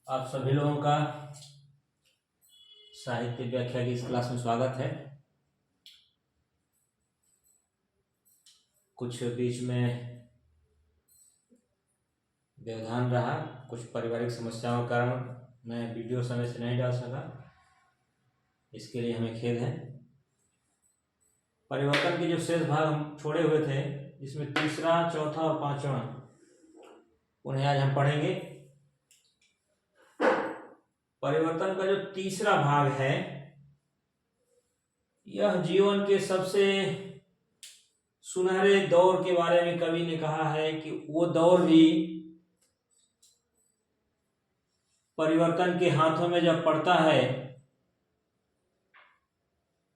आप सभी लोगों का साहित्य व्याख्या की इस क्लास में स्वागत है। कुछ बीच में व्यवधान रहा, कुछ पारिवारिक समस्याओं के कारण मैं वीडियो समय से नहीं डाल सका, इसके लिए हमें खेद है। परिवर्तन के जो शेष भाग हम छोड़े हुए थे, जिसमें तीसरा, चौथा और पांचवा, उन्हें आज हम पढ़ेंगे। परिवर्तन का जो तीसरा भाग है, यह जीवन के सबसे सुनहरे दौर के बारे में कवि ने कहा है कि वो दौर भी परिवर्तन के हाथों में जब पड़ता है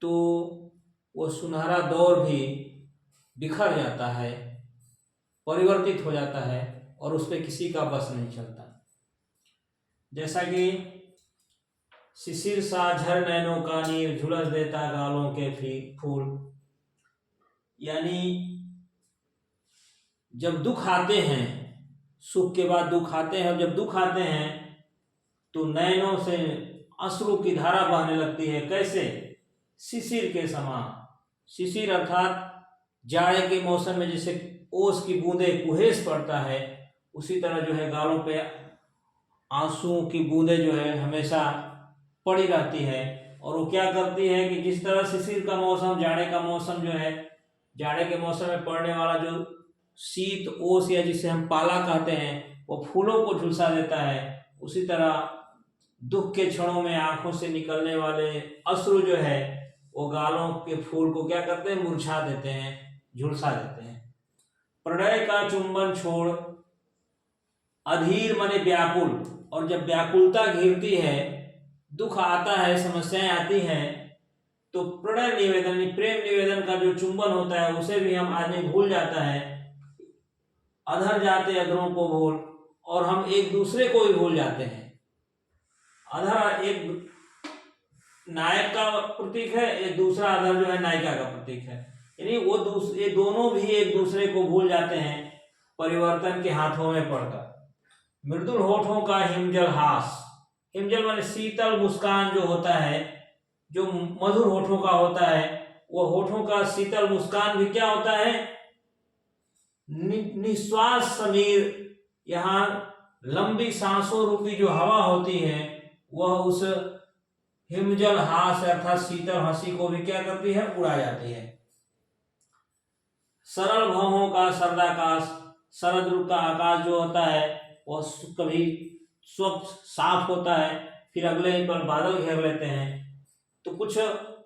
तो वो सुनहरा दौर भी बिखर जाता है, परिवर्तित हो जाता है और उस पर किसी का बस नहीं चलता। जैसा कि शिशिर सा झर नैनों का नीर झुलस देता गालों के फूल, यानी जब दुख आते हैं, सुख के बाद दुख आते हैं, और जब दुख आते हैं तो नैनों से अश्रु की धारा बहने लगती है। कैसे? शिशिर के समान। शिशिर अर्थात जाड़े के मौसम में जैसे ओस की बूंदें कुहेस पड़ता है, उसी तरह जो है गालों पे आंसुओं की बूंदें जो है हमेशा पड़ी रहती है। और वो क्या करती है कि जिस तरह शिशिर का मौसम, जाड़े का मौसम जो है, जाड़े के मौसम में पड़ने वाला जो शीत ओस या जिसे हम पाला कहते हैं, वो फूलों को झुलसा देता है, उसी तरह दुख के क्षणों में आंखों से निकलने वाले अश्रु जो है वो गालों के फूल को क्या करते हैं? मुरझा देते हैं, झुलसा देते हैं। प्रणय का चुंबन छोड़ अधीर मने व्याकुल, और जब व्याकुलता घिरती है, दुख आता है, समस्याएं आती हैं, तो प्रणय निवेदन, प्रेम निवेदन का जो चुंबन होता है उसे भी हम आदमी भूल जाता है। अधर जाते अधरों को भूल, और हम एक दूसरे को भी भूल जाते हैं। अधर एक नायक का प्रतीक है, एक दूसरा अधर जो है नायिका का प्रतीक है, यानी वो ये दोनों भी एक दूसरे को भूल जाते हैं परिवर्तन के हाथों में पड़कर। मृदुल होठों का हिमजल हास, हिमजल माने शीतल मुस्कान जो होता है, जो मधुर होठों का होता है, वो होठों का शीतल मुस्कान भी क्या होता है? निश्वास समीर, यहाँ लंबी सांसों रूपी जो हवा होती है वह उस हिमजल हास अर्थात शीतल हंसी को भी क्या करती है? उड़ा जाती है। सरल भवों का शरदाकाश, शरद ऋतु का आकाश जो होता है वह कभी स्वच्छ साफ होता है, फिर अगले ही पल बादल घेर लेते हैं। तो कुछ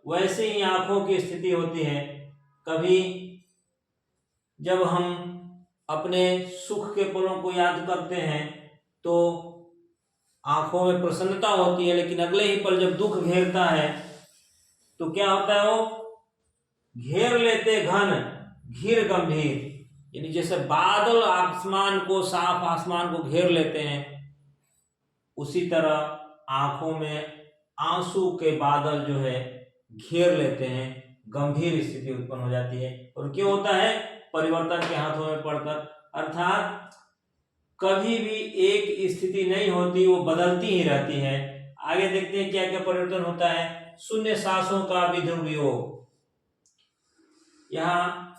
वैसे ही आंखों की स्थिति होती है। कभी जब हम अपने सुख के पलों को याद करते हैं तो आंखों में प्रसन्नता होती है, लेकिन अगले ही पल जब दुख घेरता है तो क्या होता है? वो घेर लेते घन घिर गंभीर, यानी जैसे बादल आसमान को, साफ आसमान को घेर लेते हैं, उसी तरह आंखों में आंसू के बादल जो है घेर लेते हैं, गंभीर स्थिति उत्पन्न हो जाती है। और क्यों होता है? परिवर्तन के हाथों में पड़कर। अर्थात कभी भी एक स्थिति नहीं होती, वो बदलती ही रहती है। आगे देखते हैं क्या क्या परिवर्तन होता है। शून्य सांसों का विधुर वियोग, यहाँ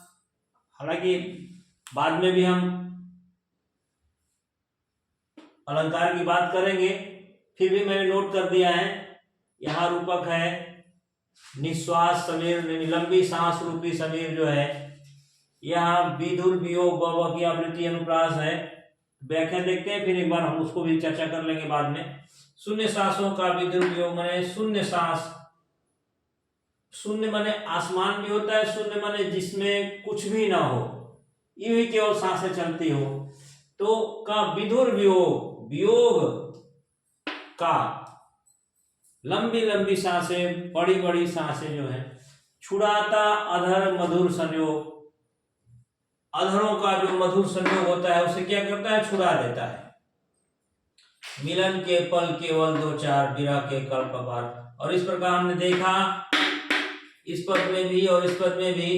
हालांकि बाद में भी हम अलंकार की बात करेंगे, फिर भी मैंने नोट कर दिया है। यहाँ रूपक है निश्वास समीर, लंबी सांस रूपी समीर जो है। यहाँ विधुर वियोग ब की आवृत्ति अनुप्रास है। व्याख्या देखते हैं, फिर एक बार हम उसको भी चर्चा कर लेंगे बाद में। शून्य सांसों का विधुर वियोग माने शून्य सांस, शून्य माने आसमान भी होता है, शून्य माने जिसमें कुछ भी ना हो, यूं ही केवल सांसें चलती हो, तो का विधुर वियोग, वियोग का लंबी लंबी सांसें, बड़ी बड़ी सांसें जो है। छुड़ाता अधर मधुर संयोग, अधरों का जो मधुर संयोग होता है उसे क्या करता है? छुड़ा देता है। मिलन के पल केवल दो चार, विरह के कल्प पार। और इस प्रकार हमने देखा इस पद में भी और इस पद में भी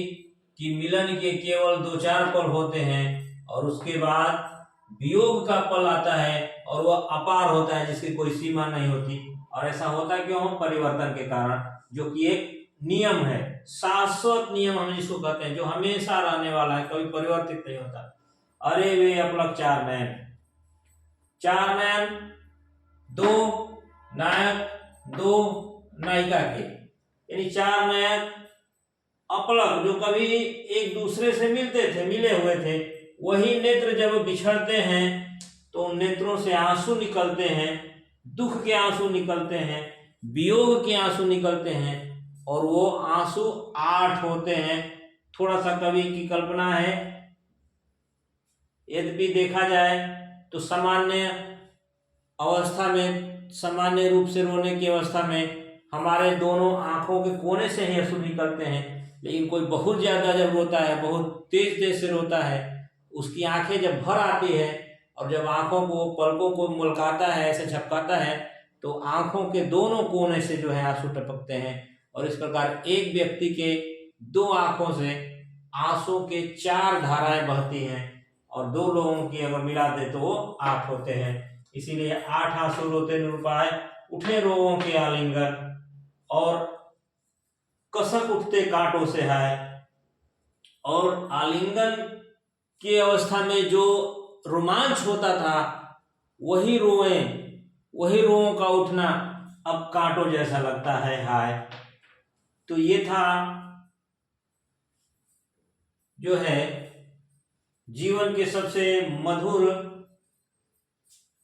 कि मिलन के केवल दो चार पल होते हैं, और उसके बाद वियोग का पल आता है और वह अपार होता है, जिसकी कोई सीमा नहीं होती। और ऐसा होता क्यों? परिवर्तन के कारण, जो कि एक नियम है, शाश्वत नियम हम जिसको कहते हैं, जो हमेशा रहने वाला है, कभी परिवर्तित नहीं होता। अरे वे अपलक चार नयन, चार नयन, दो नायक दो नायिका के, यानी चार नायक अपलक जो कभी एक दूसरे से मिले हुए थे, वही नेत्र जब बिछड़ते हैं तो उन नेत्रों से आंसू निकलते हैं, दुख के आंसू निकलते हैं, वियोग के आंसू निकलते हैं, और वो आंसू 8 होते हैं। थोड़ा सा कवि की कल्पना है, यद्यपि देखा जाए तो सामान्य अवस्था में, सामान्य रूप से रोने की अवस्था में हमारे दोनों आंखों के कोने से ही आंसू निकलते हैं, लेकिन कोई बहुत ज्यादा जब रोता है, बहुत तेज से रोता है, उसकी आंखें जब भर आती है और जब आंखों को, पलकों को मुलकाता है, ऐसे झपकाता है, तो आंखों के दोनों कोने से जो है आंसू टपकते हैं। और इस प्रकार एक व्यक्ति के 2 आंखों से आंसू के 4 धाराएं बहती हैं, और 2 लोगों की अगर मिला दे तो वो 8 होते हैं। इसीलिए 8 आंसू रोते निरुपाय, उठे रोगों के आलिंगन, और कसक उठते कांटों से है। और आलिंगन की अवस्था में जो रोमांच होता था, वही रोओं का उठना अब कांटों जैसा लगता है, हाय। तो ये था जो है जीवन के सबसे मधुर,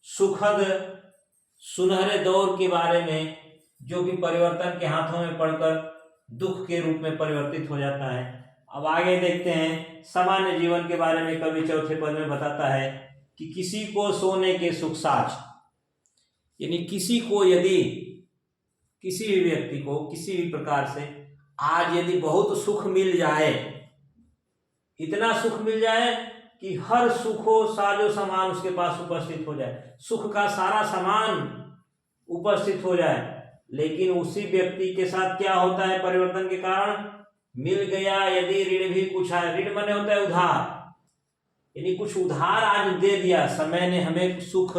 सुखद, सुनहरे दौर के बारे में, जो कि परिवर्तन के हाथों में पड़कर दुख के रूप में परिवर्तित हो जाता है। अब आगे देखते हैं सामान्य जीवन के बारे में। कवि चौथे पद में बताता है कि किसी को सोने के सुख साच, यानी किसी को, यदि किसी भी व्यक्ति को किसी भी प्रकार से आज यदि बहुत सुख मिल जाए, इतना सुख मिल जाए कि हर सुखो साजो सामान उसके पास उपस्थित हो जाए, सुख का सारा सामान उपस्थित हो जाए, लेकिन उसी व्यक्ति के साथ क्या होता है परिवर्तन के कारण? मिल गया यदि ऋण भी कुछ है, ऋण माने होता है उधार, यानी कुछ उधार आज दे दिया, समय ने हमें सुख,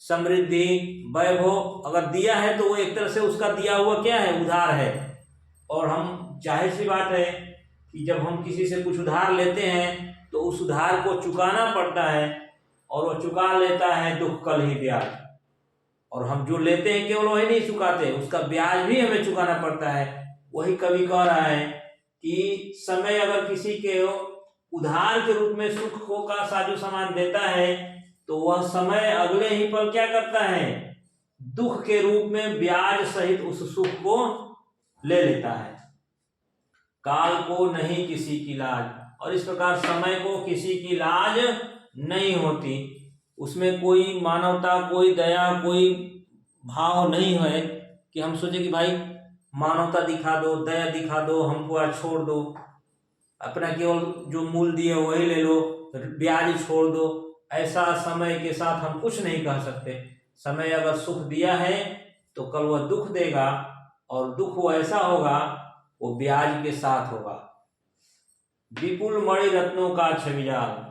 समृद्धि, वैभव अगर दिया है तो वो एक तरह से उसका दिया हुआ क्या है? उधार है। और हम, जाहिर सी बात है कि जब हम किसी से कुछ उधार लेते हैं तो उस उधार को चुकाना पड़ता है, और वो चुका लेता है दुख कल ही ब्याज। और हम जो लेते हैं केवल वही नहीं चुकाते, उसका ब्याज भी हमें चुकाना पड़ता है। वही कवि कह रहा है कि समय अगर किसी के उधार के रूप में सुख को का साजो सामान देता है, तो वह समय अगले ही पल क्या करता है? दुख के रूप में ब्याज सहित उस सुख को ले लेता है। काल को नहीं किसी की लाज, और इस प्रकार समय को किसी की लाज नहीं होती, उसमें कोई मानवता, कोई दया, कोई भाव नहीं है कि हम सोचे कि भाई मानवता दिखा दो, दया दिखा दो, हमको आज छोड़ दो, अपना केवल जो मूल दिए वही ले लो, ब्याज छोड़ दो। ऐसा समय के साथ हम कुछ नहीं कह सकते। समय अगर सुख दिया है तो कल वह दुख देगा, और दुख वो ऐसा होगा, वो ब्याज के साथ होगा। विपुल मणि रत्नों का छविजाल,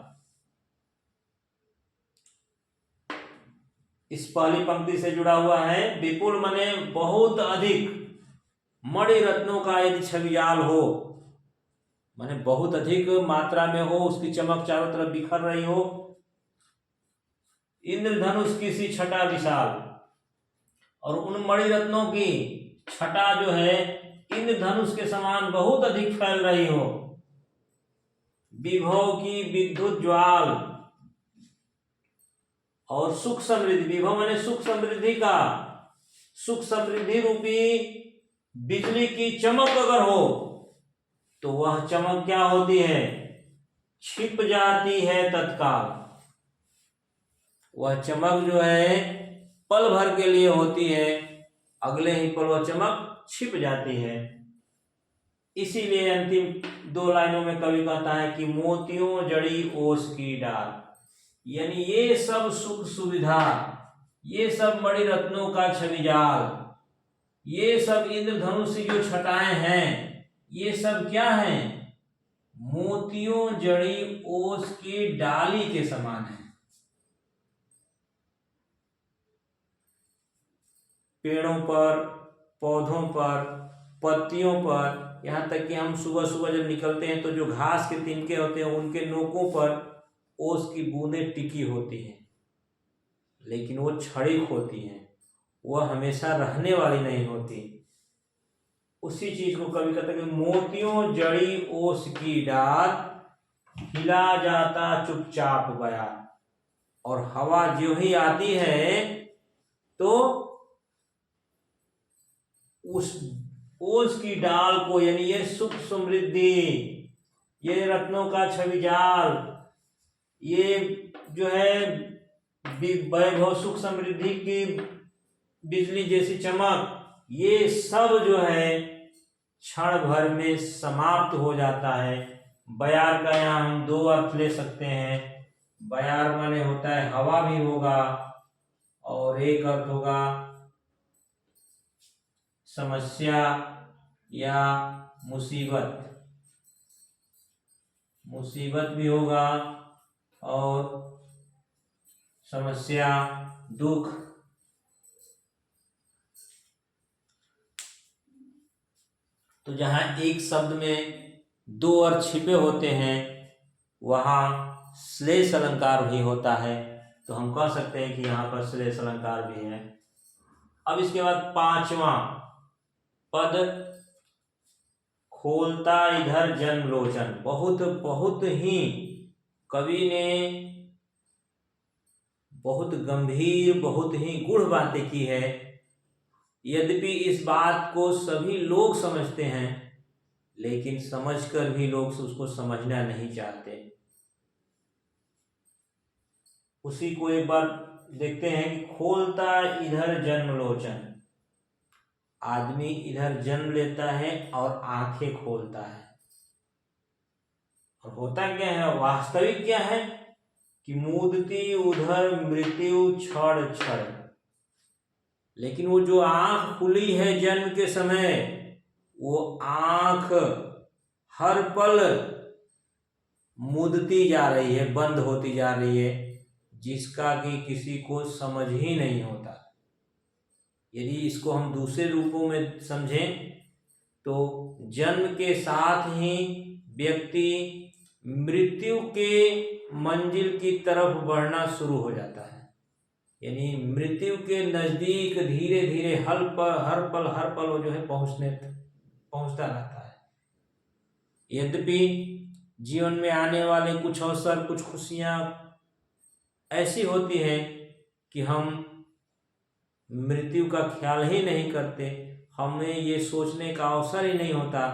इस पहली पंक्ति से जुड़ा हुआ है। विपुल माने बहुत अधिक, मणि रत्नों का यदि छविजाल हो, माने बहुत अधिक मात्रा में हो, उसकी चमक चारों तरफ बिखर रही हो। इंद्रधनुष की सी छटा विशाल, और उन मणि रत्नों की छटा जो है इंद्रधनुष के समान बहुत अधिक फैल रही हो। विभव की विद्युत ज्वाल, और सुख समृद्धि, विभव माने सुख समृद्धि का, सुख समृद्धि रूपी बिजली की चमक अगर हो तो वह चमक क्या होती है? छिप जाती है तत्काल। वह चमक जो है पल भर के लिए होती है, अगले ही पल वह चमक छिप जाती है। इसीलिए अंतिम 2 लाइनों में कवि कहता है कि मोतियों जड़ी ओस की डाल, यानी ये सब सुख सुविधा, ये सब मणि रत्नों का छविजाल, ये सब इंद्रधनुष की जो छटाएं हैं, ये सब क्या हैं? मोतियों जड़ी ओस की डाली के समान है। पेड़ों पर, पौधों पर, पत्तियों पर, यहाँ तक कि हम सुबह सुबह जब निकलते हैं तो जो घास के तिनके होते हैं उनके नोकों पर ओस की बूंदें टिकी होती हैं, लेकिन वो क्षणिक होती हैं, वह हमेशा रहने वाली नहीं होती। उसी चीज को कवि कहते हैं कि मोतियों जड़ी ओस की डाल, हिला जाता चुपचाप बयान। और हवा जो ही आती है तो उस ओस की डाल को, यानी ये सुख समृद्धि, ये रत्नों का छवि जाल, ये जो है वैभव सुख समृद्धि की बिजली जैसी चमक, ये सब जो है क्षण भर में समाप्त हो जाता है। बयार का यहाँ हम दो अर्थ ले सकते हैं। बयार माने होता है हवा भी होगा, और एक अर्थ होगा समस्या या मुसीबत, मुसीबत भी होगा और समस्या, दुख। तो जहां एक शब्द में दो अर्थ छिपे होते हैं वहां श्लेष अलंकार भी होता है, तो हम कह सकते हैं कि यहाँ पर श्लेष अलंकार भी है। अब इसके बाद पांचवा पद, खोलता इधर जन्म लोचन। बहुत बहुत ही कवि ने बहुत गंभीर, बहुत ही गूढ़ बातें की है। यद्यपि इस बात को सभी लोग समझते हैं, लेकिन समझकर भी लोग उसको समझना नहीं चाहते। उसी को एक बार देखते हैं कि खोलता इधर जन्म लोचन। आदमी इधर जन्म लेता है और आंखें खोलता है, और होता क्या है, वास्तविक क्या है कि मूदती उधर मृत्यु क्षण क्षण। लेकिन वो जो आंख खुली है जन्म के समय, वो आंख हर पल मुदती जा रही है, बंद होती जा रही है, जिसका कि किसी को समझ ही नहीं होता। यदि इसको हम दूसरे रूपों में समझें तो जन्म के साथ ही व्यक्ति मृत्यु के मंजिल की तरफ बढ़ना शुरू हो जाता है, यानी मृत्यु के नजदीक धीरे धीरे हर पल वो जो है पहुंचता रहता है। यद्यपि जीवन में आने वाले कुछ अवसर, कुछ खुशियां ऐसी होती हैं कि हम मृत्यु का ख्याल ही नहीं करते, हमें ये सोचने का अवसर ही नहीं होता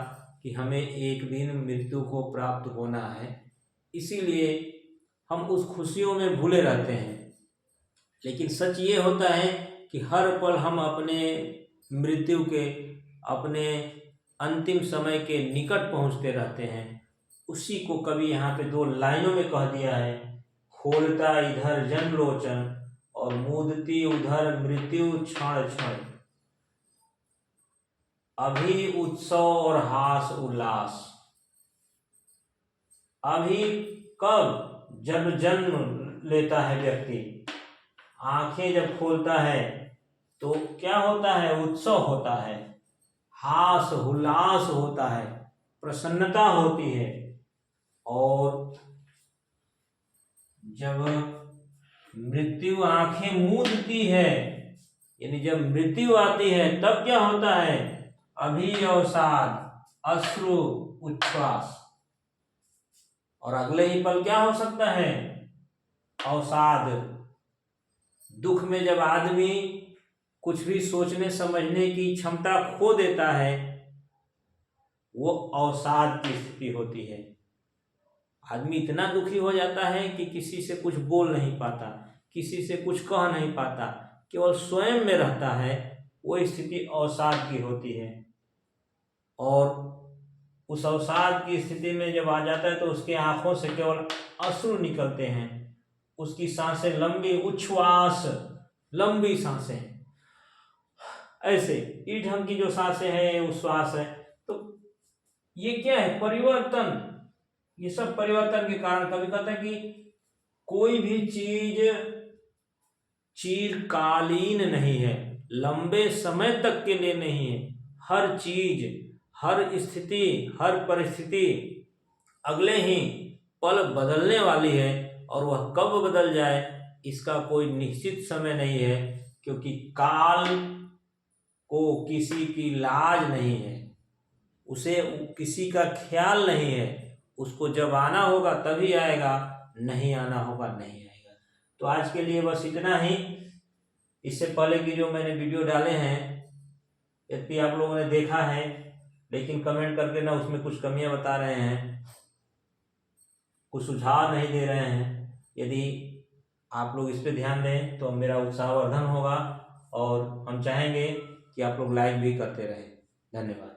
कि हमें एक दिन मृत्यु को प्राप्त होना है, इसीलिए हम उस खुशियों में भूले रहते हैं। लेकिन सच ये होता है कि हर पल हम अपने मृत्यु के, अपने अंतिम समय के निकट पहुंचते रहते हैं। उसी को कवि यहाँ पे दो लाइनों में कह दिया है, खोलता इधर जन्म लोचन और मूदती उधर मृत्यु क्षण क्षण। अभी उत्सव और हास उल्लास। अभी कब, जब जन्म लेता है व्यक्ति, आंखें जब खोलता है तो क्या होता है, उत्सव होता है, हास उल्लास होता है, प्रसन्नता होती है। और जब मृत्यु आंखें मूंदती है, यानी जब मृत्यु आती है, तब क्या होता है, अभी अवसाद, अश्रु उच्छ्वास। और अगले ही पल क्या हो सकता है, अवसाद। दुख में जब आदमी कुछ भी सोचने समझने की क्षमता खो देता है, वो अवसाद की स्थिति होती है। आदमी इतना दुखी हो जाता है कि किसी से कुछ बोल नहीं पाता, किसी से कुछ कह नहीं पाता, केवल स्वयं में रहता है। वो स्थिति अवसाद की होती है। और उस अवसाद की स्थिति में जब आ जाता है तो उसके आंखों से केवल अश्रु निकलते हैं, उसकी सांसें लंबी, उच्छ्वास, लंबी सांसें, ऐसे इस ढंग की जो सांसें हैं, उच्छ्वास है। तो ये क्या है, परिवर्तन। ये सब परिवर्तन के कारण कभी कहता है कि कोई भी चीज चिरकालीन नहीं है, लंबे समय तक के लिए नहीं है। हर चीज, हर स्थिति, हर परिस्थिति अगले ही पल बदलने वाली है, और वह कब बदल जाए इसका कोई निश्चित समय नहीं है, क्योंकि काल को किसी की लाज नहीं है, उसे किसी का ख्याल नहीं है। उसको जब आना होगा तभी आएगा, नहीं आना होगा नहीं आएगा। तो आज के लिए बस इतना ही। इससे पहले की जो मैंने वीडियो डाले हैं यदि आप लोगों ने देखा है, लेकिन कमेंट करके ना उसमें कुछ कमियां बता रहे हैं, कुछ सुझाव नहीं दे रहे हैं। यदि आप लोग इस पे ध्यान दें तो मेरा उत्साहवर्धन होगा, और हम चाहेंगे कि आप लोग लाइक भी करते रहें। धन्यवाद।